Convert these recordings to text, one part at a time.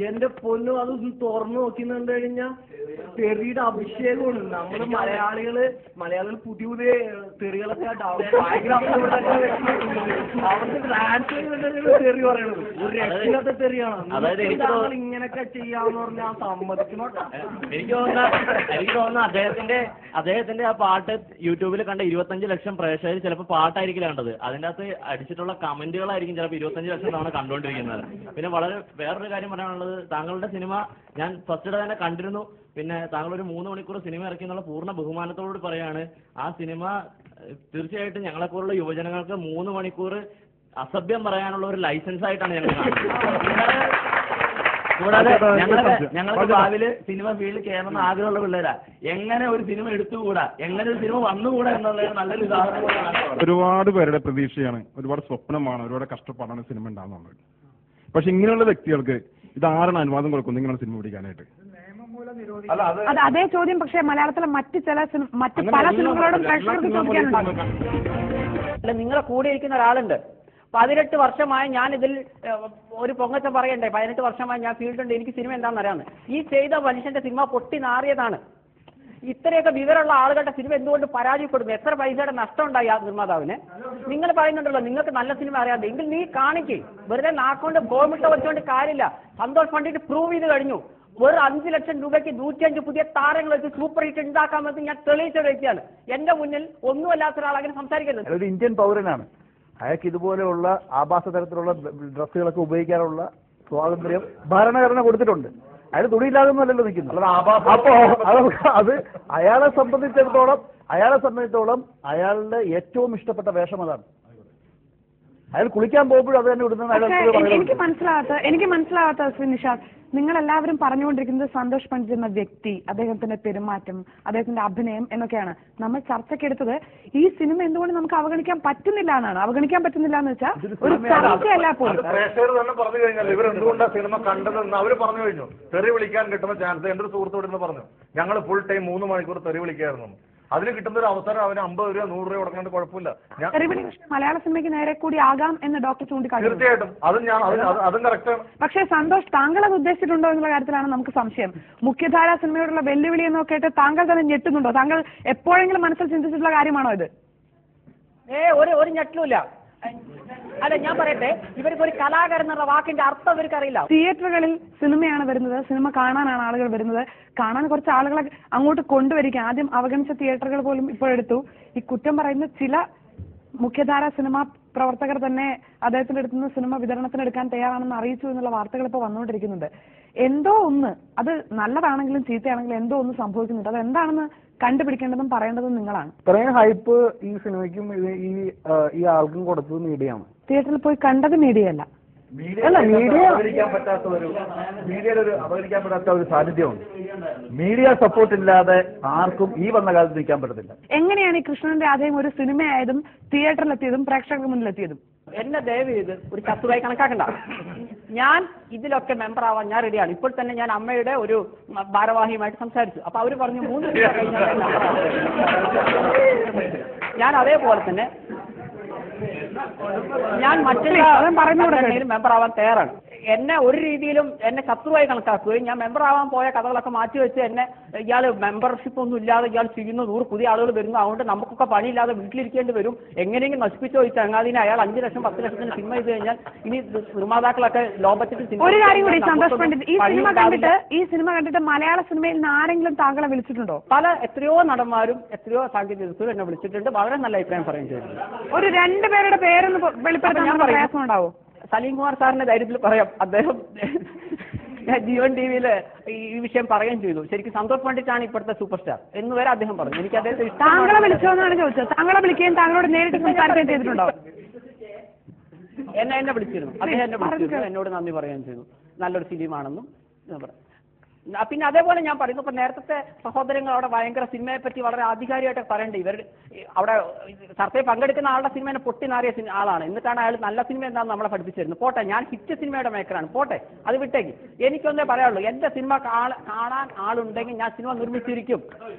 എന്റെ പൊന്നു അത് തുറന്നു നോക്കിന്നുണ്ട് കഴിഞ്ഞാൽ തെറിയുടെ അഭിഷേകമാണ്. നമ്മള് മലയാളികള് പുതിയ പുതിയ തെറികളൊക്കെ ഭയങ്കര അവർക്ക് ട്രാൻസ്ലേറ്റ് തെറി പറയണത് ഒരു രക്ഷയില്ലാത്ത തെറിയാണ്. ഇങ്ങനൊക്കെ ചെയ്യാന്ന് പറഞ്ഞാൽ സമ്മതിക്കണോട്ടാ. എനിക്ക് തോന്നുന്നു അദ്ദേഹത്തിന്റെ ആ പാട്ട് യൂട്യൂബിൽ കണ്ട 25 ലക്ഷം പ്രേക്ഷകർ ചിലപ്പോൾ പാട്ടായിരിക്കില്ല കണ്ടത്, അതിൻ്റെ അകത്ത് അടിച്ചിട്ടുള്ള കമന്റുകളായിരിക്കും ചിലപ്പോൾ 25 ലക്ഷം തവണ കണ്ടുകൊണ്ടിരിക്കുന്നത്. പിന്നെ വളരെ വേറൊരു കാര്യം പറയാനുള്ളത്, താങ്കളുടെ സിനിമ ഞാൻ ഫസ്റ്റ് ഡേ തന്നെ കണ്ടിരുന്നു. പിന്നെ താങ്കൾ ഒരു 3 മണിക്കൂർ സിനിമ ഇറക്കി എന്നുള്ള പൂർണ്ണ ബഹുമാനത്തോട് പറയാണ്. ആ സിനിമ തീർച്ചയായിട്ടും ഞങ്ങളെപ്പോലുള്ള യുവജനങ്ങൾക്ക് 3 മണിക്കൂർ അസഭ്യം പറയാനുള്ള ഒരു ലൈസൻസ് ആയിട്ടാണ് ഞങ്ങൾ കാണുന്നത്. കൂടാതെ ഞങ്ങൾക്ക് ഭാവിയിൽ സിനിമ ഫീൽഡിൽ കയറുന്ന ആഗ്രഹമുള്ള പിള്ളേരാ. എങ്ങനെ ഒരു സിനിമ എടുത്തുകൂടാ, എങ്ങനെ ഒരു സിനിമ വന്നുകൂടാ എന്നുള്ളത് നല്ലൊരു ഉദാഹരണം. ഒരുപാട് പേരുടെ പ്രതീക്ഷയാണ്, ഒരുപാട് സ്വപ്നമാണ്, ഒരുപാട് കഷ്ടപ്പാടാണ് സിനിമ ഉണ്ടാകുന്നത്. പക്ഷെ ഇങ്ങനെയുള്ള വ്യക്തികൾക്ക് ഇത് ആരാണ് അനുവാദം കൊടുക്കുന്നത് ഇങ്ങനെ സിനിമ പിടിക്കാനായിട്ട്? അതേ ചോദ്യം പക്ഷേ മലയാളത്തിലെ മറ്റ് പല സിനിമകളോടും പ്രേക്ഷകർക്ക് ചോദിക്കാനുണ്ട്. നിങ്ങളെ കൂടെ ഇരിക്കുന്ന ഒരാളുണ്ട്, 18 വർഷമായി ഞാൻ ഇതിൽ ഒരു പൊങ്ങച്ച പറയണ്ടേ, 18 വർഷമായി ഞാൻ ഫീൽഡുണ്ട്, എനിക്ക് സിനിമ എന്താണെന്ന് അറിയാമെന്ന്. ഈ ചെയ്ത മനുഷ്യന്റെ സിനിമ പൊട്ടി നാറിയതാണ്. ഇത്രയൊക്കെ വിവരമുള്ള ആളുകളുടെ സിനിമ എന്തുകൊണ്ട് പരാജയപ്പെടുന്നു? എത്ര പൈസയുടെ നഷ്ടം ഉണ്ടായി ആ നിർമ്മാതാവിന്? നിങ്ങൾ പറയുന്നുണ്ടല്ലോ നിങ്ങൾക്ക് നല്ല സിനിമ അറിയാതെ, എങ്കിൽ നീ കാണിക്കേ. വെറുതെ നാക്കൊണ്ട് ഗോമിട്ട വെച്ചുകൊണ്ട് കാര്യമില്ല. സന്തോഷ് പണ്ഡിറ്റ് പ്രൂവ് ചെയ്ത് കഴിഞ്ഞു. വെറും 5 ലക്ഷം രൂപയ്ക്ക് 105 പുതിയ താരങ്ങൾ വെച്ച് സൂപ്പർ ഹിറ്റ് ഉണ്ടാക്കാമെന്ന് ഞാൻ തെളിയിച്ച വ്യക്തിയാണ്. എന്റെ മുന്നിൽ ഒന്നുമല്ലാത്ത ഒരാൾ അങ്ങനെ സംസാരിക്കുന്നത്. ഒരു ഇന്ത്യൻ പൗരനാണ്, അയാൾക്ക് ഇതുപോലെയുള്ള ആഭാസ തരത്തിലുള്ള ഡ്രസ്സുകളൊക്കെ ഉപയോഗിക്കാനുള്ള സ്വാതന്ത്ര്യം ഭരണഘടന കൊടുത്തിട്ടുണ്ട്. അയാൾ തുണിയില്ലാതൊന്നുമല്ലല്ലോ നിൽക്കുന്നത്. അപ്പോ അത് അയാളെ സംബന്ധിച്ചിടത്തോളം അയാളുടെ ഏറ്റവും ഇഷ്ടപ്പെട്ട വേഷം അതാണ്. അയാൾ കുളിക്കാൻ പോകുമ്പോഴും അത് തന്നെ ഇടുന്നത്. എനിക്ക് മനസ്സിലാവാത്ത ശ്രീ നിഷാദ്, നിങ്ങൾ എല്ലാവരും പറഞ്ഞുകൊണ്ടിരിക്കുന്നത് സന്തോഷ് പണ്ഡിറ്റ് എന്ന വ്യക്തി, അദ്ദേഹത്തിന്റെ പെരുമാറ്റം, അദ്ദേഹത്തിന്റെ അഭിനയം എന്നൊക്കെയാണ്. നമ്മൾ ചർച്ചയ്ക്കെടുത്തത് ഈ സിനിമ എന്തുകൊണ്ട് നമുക്ക് അവഗണിക്കാൻ പറ്റുന്നില്ല എന്നാണ്. അവഗണിക്കാൻ പറ്റുന്നില്ല എന്ന് വെച്ചാൽ ഒരു ചർച്ചയല്ല പോലും. പ്രേക്ഷകർ തന്നെ പറഞ്ഞു കഴിഞ്ഞാൽ ഇവർ എന്തുകൊണ്ടാണ് സിനിമ കണ്ടതെന്ന് അവർ പറഞ്ഞു കഴിഞ്ഞു. തെറി വിളിക്കാൻ കിട്ടുന്ന ചാൻസ് എന്റെ ഒരു സുഹൃത്തോട് പറഞ്ഞു, ഞങ്ങൾ ഫുൾ ടൈം 3 മണിക്കൂർ തെറി വിളിക്കായിരുന്നു. അതിന് കിട്ടുന്ന ഒരു അവസരം അവന് 50 രൂപ 100 രൂപ കൊടുക്കാണ്ട് കുഴപ്പമില്ല. മലയാള സിനിമയ്ക്ക് നേരെ കൂടി ആകാം എന്ന് ഡോക്ടർ ചൂണ്ടിക്കാട്ടി. തീർച്ചയായിട്ടും അതും കറക്റ്റാണ്. പക്ഷേ സന്തോഷ്, താങ്കൾ അത് ഉദ്ദേശിച്ചിട്ടുണ്ടോ എന്നുള്ള കാര്യത്തിലാണ് നമുക്ക് സംശയം. മുഖ്യധാരാ സിനിമയോടുള്ള വെല്ലുവിളി എന്നൊക്കെ ആയിട്ട് താങ്കൾ തന്നെ ഞെട്ടുന്നുണ്ടോ? താങ്കൾ എപ്പോഴെങ്കിലും മനസ്സിൽ ചിന്തിച്ചിട്ടുള്ള കാര്യമാണോ ഇത്? ഒരു ഞെട്ടിലുമില്ല. അല്ല, ഞാൻ പറയട്ടെ, ഇവർക്ക് ഒരു കലാകാരൻ എന്നുള്ള വാക്കിന്റെ അർത്ഥം ഇവർക്ക് അറിയില്ല. തിയേറ്ററുകളിൽ സിനിമയാണ് വരുന്നത്, സിനിമ കാണാനാണ് ആളുകൾ വരുന്നത്. കാണാൻ കുറച്ച് ആളുകളെ അങ്ങോട്ട് കൊണ്ടുവരിക. ആദ്യം അവഗണിച്ച തിയേറ്ററുകൾ പോലും ഇപ്പോഴെടുത്തു. ഈ കുറ്റം പറയുന്ന ചില മുഖ്യധാര സിനിമ പ്രവർത്തകർ തന്നെ അദ്ദേഹത്തിന്റെ അടുത്ത് നിന്ന് സിനിമ വിതരണത്തിനെടുക്കാൻ തയ്യാറാണെന്ന് അറിയിച്ചു എന്നുള്ള വാർത്തകൾ ഇപ്പോൾ വന്നുകൊണ്ടിരിക്കുന്നുണ്ട്. എന്തോ ഒന്ന്, അത് നല്ലതാണെങ്കിലും ചീത്തയാണെങ്കിലും എന്തോ ഒന്ന് സംഭവിക്കുന്നുണ്ട്. അത് എന്താണെന്ന് കണ്ടുപിടിക്കേണ്ടതും പറയേണ്ടതും നിങ്ങളാണ്. ഇത്രയും ഹൈപ്പ് ഈ സിനിമയ്ക്കും ഈ ആൾക്കും കൊടുത്തത് മീഡിയയാണ്. തിയേറ്ററിൽ പോയി കണ്ടത് മീഡിയയല്ല. മീഡിയയിൽ അവതരിക്കാൻ പറ്റാത്ത ഒരു സാന്നിധ്യമുണ്ട്. മീഡിയ സപ്പോർട്ട് ഇല്ലാതെ ആർക്കും ഈ വന്ന കാലത്ത് നിൽക്കാൻ പറ്റത്തില്ല. എങ്ങനെയാണ് ഈ കൃഷ്ണന്റെ ആദ്യം ഒരു സിനിമയായതും തിയേറ്ററിലെത്തിയതും പ്രേക്ഷകർക്ക് മുന്നിലെത്തിയതും? എന്നെ ദയവ് ചെയ്ത് ഒരു ചത്തുവായി കണക്കാക്കണ്ട. ഞാൻ ഇതിലൊക്കെ മെമ്പർ ആവാൻ ഞാൻ റെഡിയാണ്. ഇപ്പോൾ തന്നെ ഞാൻ അമ്മയുടെ ഒരു ഭാരവാഹിയുമായിട്ട് സംസാരിച്ചു. അപ്പൊ അവര് പറഞ്ഞു 3 ദിവസം കഴിഞ്ഞാൽ ഞാൻ അതേപോലെ തന്നെ ഞാൻ മറ്റൊരു മെമ്പർ ആവാൻ തയ്യാറാണ്. എന്നെ ഒരു രീതിയിലും എന്നെ ശത്രുവായി കണക്കാക്കുകയും ഞാൻ മെമ്പർ ആവാൻ പോയ കഥകളൊക്കെ മാറ്റിവെച്ച് എന്നെ ഇയാൾ മെമ്പർഷിപ്പ് ഒന്നും ഇല്ലാതെ ഇയാൾ ചെയ്യുന്ന 100 പുതിയ ആളുകൾ വരുന്നു, അതുകൊണ്ട് നമുക്കൊക്കെ പണിയില്ലാതെ വീട്ടിലിരിക്കേണ്ടി വരും, എങ്ങനെയെങ്കിലും നശിപ്പിച്ചോ ഈ ചങ്ങാതിനെ. അയാൾ 5 ലക്ഷം 10 ലക്ഷത്തിന് സിനിമ ചെയ്ത് കഴിഞ്ഞാൽ ഇനി നിർമ്മാതാക്കളൊക്കെ ലോകത്തിൽ ഒരു കാര്യം കൂടി സന്തോഷ് പണ്ഡിറ്റ്, ഈ സിനിമ കണ്ടിട്ട് മലയാള സിനിമയിൽ നിന്ന് ആരെങ്കിലും താങ്കളെ വിളിച്ചിട്ടുണ്ടോ? എത്രയോ നടന്മാരും എത്രയോ സാങ്കേതിക വിദഗ്ധരും എന്നെ വിളിച്ചിട്ടുണ്ട്. വളരെ നല്ല അഭിപ്രായം പറയുകയും ചെയ്തിട്ടുണ്ട്. ഒരു 2 പേരുടെ പേരൊന്ന് വെളിപ്പെടുത്താൻ പ്രയാസമുണ്ടാവോ? സലീം കുമാർ സാറിന്റെ ധൈര്യത്തിൽ പറയാം. അദ്ദേഹം ജീവൻ ടിവിയിൽ ഈ വിഷയം പറയുകയും ചെയ്തു. ശരിക്കും സന്തോഷ് പണ്ഡിറ്റാണ് ഇപ്പോഴത്തെ സൂപ്പർ സ്റ്റാർ എന്ന് വരെ അദ്ദേഹം പറഞ്ഞു. എനിക്ക് അദ്ദേഹത്തെ താങ്കളെ വിളിച്ചോന്നാണ് ചോദിച്ചത്. താങ്കളെ വിളിക്കുകയും താങ്കളോട് നേരിട്ട് സംസാരിക്കുകയും ചെയ്തിട്ടുണ്ടോ? എന്നെ വിളിച്ചിരുന്നു. അദ്ദേഹം എന്നെ വിളിച്ചിരുന്നു, എന്നോട് നന്ദി പറയുകയും ചെയ്തു. നല്ലൊരു ഫിലിമാണെന്നും പറയാം. പിന്നെ അതേപോലെ ഞാൻ പറയുന്നു, ഇപ്പൊ നേരത്തെ സഹോദരങ്ങൾ അവിടെ ഭയങ്കര സിനിമയെ പറ്റി വളരെ ആധികാരികമായിട്ട് പറയണ്ടേ. ഇവർ അവിടെ ചർച്ചയിൽ പങ്കെടുക്കുന്ന ആളുടെ സിനിമയെ പൊട്ടി നാറിയ ആളാണ്. എന്നിട്ടാണ് അയാൾ നല്ല സിനിമ എന്താണെന്ന് നമ്മളെ പഠിപ്പിച്ചിരുന്നു. പോട്ടെ, ഞാൻ ഹിറ്റ് സിനിമയുടെ മേക്കറാണ്, പോട്ടെ, അത് വിട്ടേക്ക്. എനിക്കൊന്നേ പറയാനുള്ളൂ, എന്റെ സിനിമ കാണാൻ ആളുണ്ടെങ്കിൽ ഞാൻ സിനിമ നിർമ്മിച്ചിരിക്കും.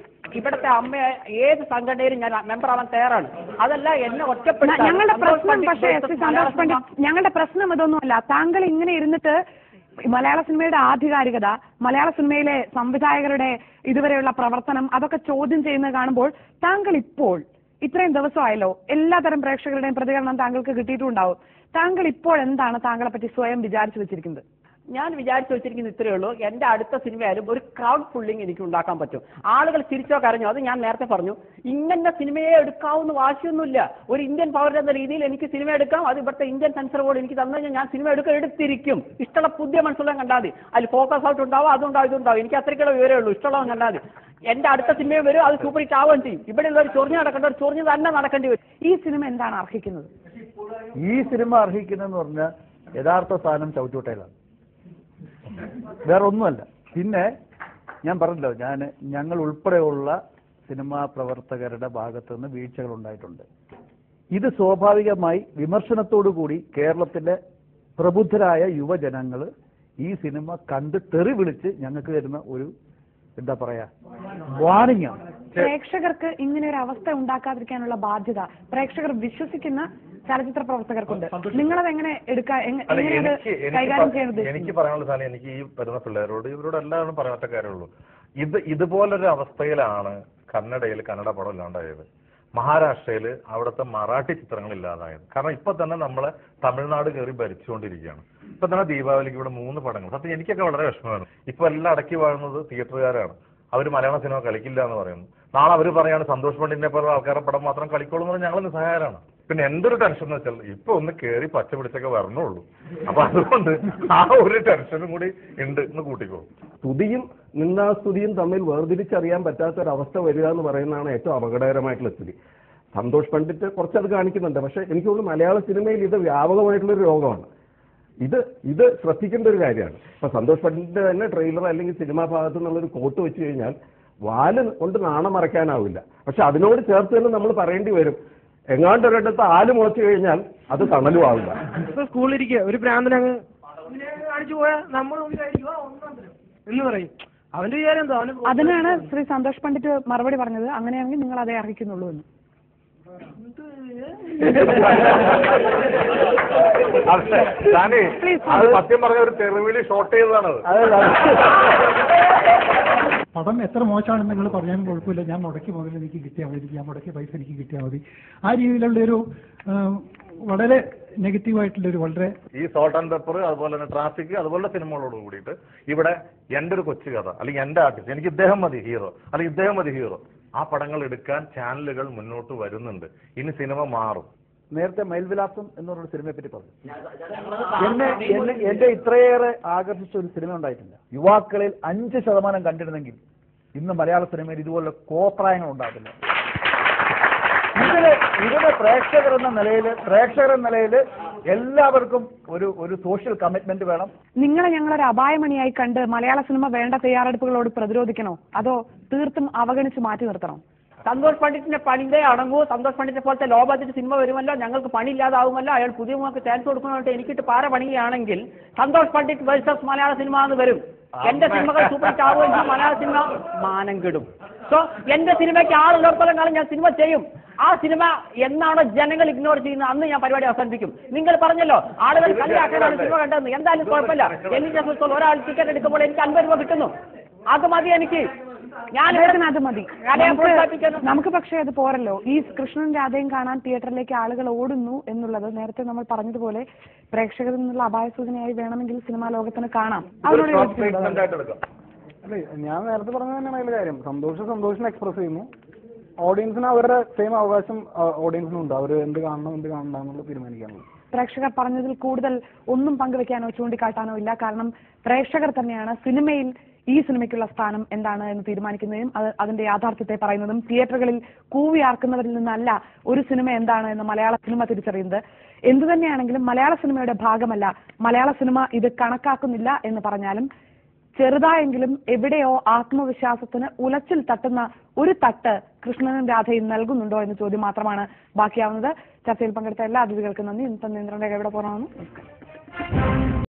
ഇവിടുത്തെ അമ്മയെ ഏത് സംഘടനയിലും ഞാൻ മെമ്പർ ആവാൻ തയ്യാറാണ്. അതല്ല എന്നെ ഒറ്റപ്പെടുത്താൻ. ഞങ്ങളുടെ പ്രശ്നം ഇതൊന്നുമല്ല. താങ്കൾ ഇങ്ങനെ ഇരുന്നിട്ട് മലയാള സിനിമയുടെ ആധികാരികത, മലയാള സിനിമയിലെ സംവിധായകരുടെ ഇതുവരെയുള്ള പ്രവർത്തനം, അതൊക്കെ ചോദ്യം ചെയ്യുന്നത് കാണുമ്പോൾ താങ്കൾ ഇപ്പോൾ ഇത്രയും ദിവസമായല്ലോ, എല്ലാതരം പ്രേക്ഷകരുടെയും പ്രതികരണം താങ്കൾക്ക് കിട്ടിയിട്ടുണ്ടാവും. താങ്കൾ ഇപ്പോൾ എന്താണ് താങ്കളെ പറ്റി സ്വയം വിചാരിച്ചു വെച്ചിരിക്കുന്നത്? ഞാൻ വിചാരിച്ചു വെച്ചിരിക്കുന്നത് ഇത്രയേ ഉള്ളൂ. എന്റെ അടുത്ത സിനിമയായാലും ഒരു ക്രൗഡ് ഫുള്ളിങ് എനിക്ക് ഉണ്ടാക്കാൻ പറ്റും. ആളുകൾ ചിരിച്ചോ കരഞ്ഞോ, അത് ഞാൻ നേരത്തെ പറഞ്ഞു. ഇങ്ങനെ സിനിമയെ എടുക്കാവുന്ന വാശിയൊന്നുമില്ല. ഒരു ഇന്ത്യൻ പൗരൻ എന്ന രീതിയിൽ എനിക്ക് സിനിമ എടുക്കാം. അത് ഇവിടുത്തെ ഇന്ത്യൻ സെൻസർ ബോർഡ് എനിക്ക് തന്നു കഴിഞ്ഞാൽ ഞാൻ സിനിമ എടുത്തിരിക്കും. ഇഷ്ടമുള്ള പുതിയ മനസ്സിലും കണ്ടാൽ മതി. അതിൽ ഫോക്കസ് ഔട്ട് ഉണ്ടാവും, അതുണ്ടാവും, ഇതുണ്ടാവും. എനിക്ക് അത്രയ്ക്കുള്ള വിവരമേ ഉള്ളൂ. ഇഷ്ടമുള്ളവൻ കണ്ടാൽ മതി. എന്റെ അടുത്ത സിനിമയും വരും, അത് സൂപ്പർ ഹിറ്റ് ആവുകയും ചെയ്യും. ഇവിടെയുള്ള ഒരു ചൊറിഞ്ഞ് നടക്കേണ്ട ഒരു ചൊറിഞ്ഞ് തന്നെ നടക്കേണ്ടി വരും. ഈ സിനിമ എന്താണ് അർഹിക്കുന്നത്? ഈ സിനിമ അർഹിക്കുന്നതെന്ന് പറഞ്ഞാൽ യഥാർത്ഥ സ്ഥാനം ചവിട്ടുകൊട്ടയിലാണ്, വേറെ ഒന്നുമല്ല. പിന്നെ ഞാൻ പറഞ്ഞല്ലോ, ഞങ്ങൾ ഉൾപ്പെടെയുള്ള സിനിമാ പ്രവർത്തകരുടെ ഭാഗത്തു നിന്ന് വീഴ്ചകൾ ഉണ്ടായിട്ടുണ്ട്. ഇത് സ്വാഭാവികമായി വിമർശനത്തോടു കൂടി കേരളത്തിലെ പ്രബുദ്ധരായ യുവജനങ്ങൾ ഈ സിനിമ കണ്ട് തെറി വിളിച്ച് ഞങ്ങൾക്ക് തരുന്ന ഒരു എന്താ പറയാ വാണിംഗ് ആണ്. പ്രേക്ഷകർക്ക് ഇങ്ങനെ ഒരു അവസ്ഥ ഉണ്ടാക്കാതിരിക്കാനുള്ള ബാധ്യത പ്രേക്ഷകർ വിശ്വസിക്കുന്ന ചലച്ചിത്ര പ്രവർത്തകർക്കുണ്ട്. നിങ്ങളത് എങ്ങനെ കൈകാര്യം ചെയ്യുന്നത്? എനിക്ക് പറയാനുള്ള സാധനം, എനിക്ക് ഈ വരുന്ന പിള്ളേരോട് ഇവരോട് എല്ലാവരും പറയാത്ത കാര്യമുള്ളൂ. ഇതുപോലൊരു അവസ്ഥയിലാണ് കന്നഡയിൽ കന്നഡ പടം ഇല്ലാണ്ടായത്, മഹാരാഷ്ട്രയിൽ അവിടുത്തെ മറാഠി ചിത്രങ്ങൾ ഇല്ലാതായത്. കാരണം ഇപ്പൊ തന്നെ നമ്മളെ തമിഴ്നാട് കയറി ഭരിച്ചുകൊണ്ടിരിക്കുകയാണ്. ഇപ്പൊ തന്നെ ദീപാവലിക്ക് ഇവിടെ 3 പടങ്ങൾ. സത്യം എനിക്കൊക്കെ വളരെ വിഷമമാണ്. ഇപ്പൊ എല്ലാം അടക്കി വാഴുന്നത് തിയേറ്ററുകാരാണ്. അവർ മലയാള സിനിമ കളിക്കില്ല എന്ന് പറയുന്നു. നാളെ അവർ പറയാണ് സന്തോഷ് പണ്ഡിറ്റിനെ പോലെ ആൾക്കാരുടെ പടം മാത്രം കളിക്കോളൂ എന്ന് പറഞ്ഞാൽ ഞങ്ങൾ നിസ്സഹായരാണ്. പിന്നെ എന്തൊരു ടെൻഷൻ എന്ന് വെച്ചാൽ ഇപ്പൊ ഒന്ന് കയറി പച്ച പിടിച്ചൊക്കെ വരണുള്ളൂ. അപ്പൊ അതുകൊണ്ട് ആ ഒരു ടെൻഷനും കൂടി ഉണ്ട് എന്ന് കൂട്ടിക്കോ. സ്തുതിയും നിന്ദാസ്തുതിയും തമ്മിൽ വേർതിരിച്ചറിയാൻ പറ്റാത്ത ഒരവസ്ഥ വരിക എന്ന് പറയുന്നതാണ് ഏറ്റവും അപകടകരമായിട്ടുള്ള സ്ഥിതി. സന്തോഷ് പണ്ഡിറ്റ് കുറച്ചത് കാണിക്കുന്നുണ്ട്. പക്ഷെ എനിക്ക് തോന്നുന്നു മലയാള സിനിമയിൽ ഇത് വ്യാപകമായിട്ടുള്ളൊരു രോഗമാണ്. ഇത് ശ്രദ്ധിക്കേണ്ട ഒരു കാര്യമാണ്. ഇപ്പൊ സന്തോഷ് പണ്ഡിറ്റിന്റെ തന്നെ ട്രെയിലർ അല്ലെങ്കിൽ സിനിമാ ഭാഗത്തു നിന്നുള്ളൊരു കോട്ട് വെച്ച് കഴിഞ്ഞാൽ വാല് കൊണ്ട് നാണം മറയ്ക്കാനാവില്ല. പക്ഷെ അതിനോട് ചേർത്ത് തന്നെ നമ്മൾ പറയേണ്ടി വരും, എങ്ങാണ്ടൊരിടത്ത് ആല് മുളച്ചു കഴിഞ്ഞാൽ അത് തണലും ആവില്ല. സ്കൂളിലിരിക്കുക ഒരു പ്രാന്തനങ്ങ് കാണിച്ചു പോയാൽ നമ്മൾ എന്ന് പറയും. അവന്റെ വിചാരം എന്താ? അതിനാണ് ശ്രീ സന്തോഷ് പണ്ഡിറ്റ് മറുപടി പറഞ്ഞത്, അങ്ങനെയാണെങ്കിൽ നിങ്ങൾ അതേ അർഹിക്കുന്നുള്ളൂ എന്ന്. അത് സത്യം പറഞ്ഞ ഒരു തെരുവിളി ഷോർട്ട് ചെയ്തതാണത്. പടം എത്ര മോശമാണെന്ന് നിങ്ങൾ പറഞ്ഞാലും കുഴപ്പമില്ല, ഞാൻ മുടക്കി മുതൽ എനിക്ക് കിട്ടിയാൽ മതി, ഞാൻ മുടക്കിയ പൈസ എനിക്ക് കിട്ടിയാൽ മതി. ആ രീതിയിലുള്ളൊരു വളരെ നെഗറ്റീവായിട്ടുള്ളൊരു വളരെ ഈ സോൾട്ട് ആൻഡ് പെപ്പർ, അതുപോലെ തന്നെ ട്രാഫിക്, അതുപോലെ സിനിമകളോട് കൂടിയിട്ട് ഇവിടെ എന്റെ ഒരു കൊച്ചു കഥ അല്ലെങ്കിൽ എന്റെ ആർട്ടിസ്റ്റ്, എനിക്ക് ഇദ്ദേഹം മതി ഹീറോ അല്ലെങ്കിൽ ഇദ്ദേഹം മതി ഹീറോ, ആ പടങ്ങൾ എടുക്കാൻ ചാനലുകൾ മുന്നോട്ട് വരുന്നുണ്ട്. ഇനി സിനിമ മാറും. നേരത്തെ മയിൽവിലാസം എന്ന് പറഞ്ഞ സിനിമയെ പറ്റി പറഞ്ഞു. എന്നെ ഇത്രയേറെ ആകർഷിച്ച ഒരു സിനിമ ഉണ്ടായിട്ടില്ല. യുവാക്കളിൽ 5% കണ്ടിരുന്നെങ്കിൽ ഇന്ന് മലയാള സിനിമയിൽ ഇതുപോലെ കോപ്രായങ്ങൾ ഉണ്ടാകില്ല. ഇതിന് പ്രേക്ഷകർ എന്ന നിലയിൽ എല്ലാവർക്കും ഒരു സോഷ്യൽ കമ്മിറ്റ്മെന്റ് വേണം. നിങ്ങളെ ഞങ്ങളൊരു അപായമണിയായി കണ്ട് മലയാള സിനിമ വേണ്ട തയ്യാറെടുപ്പുകളോട് പ്രതിരോധിക്കണോ, അതോ തീർത്തും അവഗണിച്ച് മാറ്റി നിർത്തണോ? സന്തോഷ് പണ്ഡിറ്റിന്റെ പണിതേ അടങ്ങൂ. സന്തോഷ് പണ്ഡിറ്റിനെ പോലത്തെ ലോ ബഡ്ജറ്റ് സിനിമ വരുമല്ലോ, ഞങ്ങൾക്ക് പണിയില്ലാതാവുമല്ലോ, അയാൾ പുതിയ മുഖക്ക് ചാൻസ് കൊടുക്കണമെന്നിട്ട് എനിക്കിട്ട് പാര പണിയുകയാണെങ്കിൽ സന്തോഷ് പണ്ഡിറ്റ് വേഴ്സസ് മലയാള സിനിമ എന്ന് വരും. എന്റെ സിനിമകൾ സൂപ്പർ ഹിറ്റ് ആവുകയും മലയാള സിനിമ മാനം കെടും. സോ എന്റെ സിനിമയ്ക്ക് ആളുള്ളപ്പോഴും കാലം ഞാൻ സിനിമ ചെയ്യും. ആ സിനിമ എന്നാണോ ജനങ്ങൾ ഇഗ്നോർ ചെയ്യുന്നത് അന്ന് ഞാൻ പരിപാടി അവസാനിപ്പിക്കും. നിങ്ങൾ പറഞ്ഞല്ലോ ആളുകൾ കളിയാക്കാനാണ് സിനിമ കണ്ടതെന്ന്. എന്തായാലും കുഴപ്പമില്ല. ഒരാൾ ടിക്കറ്റ് എടുക്കുമ്പോൾ എനിക്ക് 50 രൂപ കിട്ടുന്നു, അത് മതി എനിക്ക്. അത് മതി നമുക്ക്. പക്ഷേ അത് പോരല്ലോ. ഈ കൃഷ്ണൻ രാധയും കാണാൻ തിയേറ്ററിലേക്ക് ആളുകൾ ഓടുന്നു എന്നുള്ളത് നേരത്തെ നമ്മൾ പറഞ്ഞതുപോലെ പ്രേക്ഷകരിൽ നിന്നുള്ള അപായ സൂചനയായി വേണമെങ്കിൽ സിനിമാ ലോകത്തിന് കാണാം. അല്ലേ, ഞാൻ നേരത്തെ പറഞ്ഞത് തന്നെയാണ് അതിന്റെ കാര്യം. സന്തോഷം എക്സ്പ്രസ് ചെയ്യുന്നു. ഓഡിയൻസിന് അവരുടെ സെയിം അവകാശം ഓഡിയൻസിനുണ്ട്. അവർ എന്ത് കാണണം എന്ത് കാണണ്ട എന്നുള്ളത് തീരുമാനിക്കാനുള്ളത്. പ്രേക്ഷകർ പറഞ്ഞതിൽ കൂടുതൽ ഒന്നും പങ്കുവെക്കാനോ ചൂണ്ടിക്കാട്ടാനോ ഇല്ല. കാരണം പ്രേക്ഷകർ തന്നെയാണ് സിനിമയിൽ ഈ സിനിമയ്ക്കുള്ള സ്ഥാനം എന്താണ് എന്ന് തീരുമാനിക്കുന്നതും അതിന്റെ യാഥാർത്ഥ്യത്തെ പറയുന്നതും. തിയേറ്ററുകളിൽ കൂവിയാർക്കുന്നവരിൽ നിന്നല്ല ഒരു സിനിമ എന്താണ് എന്ന് മലയാള സിനിമ തിരിച്ചറിയുന്നത്. എന്തു തന്നെയാണെങ്കിലും മലയാള സിനിമയുടെ ഭാഗമല്ല, മലയാള സിനിമ ഇത് കണക്കാക്കുന്നില്ല എന്ന് പറഞ്ഞാലും ചെറുതായെങ്കിലും എവിടെയോ ആത്മവിശ്വാസത്തിന് ഉലച്ചിൽ തട്ടുന്ന ഒരു തട്ട് കൃഷ്ണനും രാധയും നൽകുന്നുണ്ടോ എന്ന ചോദ്യം മാത്രമാണ് ബാക്കിയാവുന്നത്. ചർച്ചയിൽ പങ്കെടുത്ത എല്ലാ അതിഥികൾക്കും നന്ദി. ഇന്നത്തെ നിയന്ത്രണ എവിടെ പോകണമെന്ന്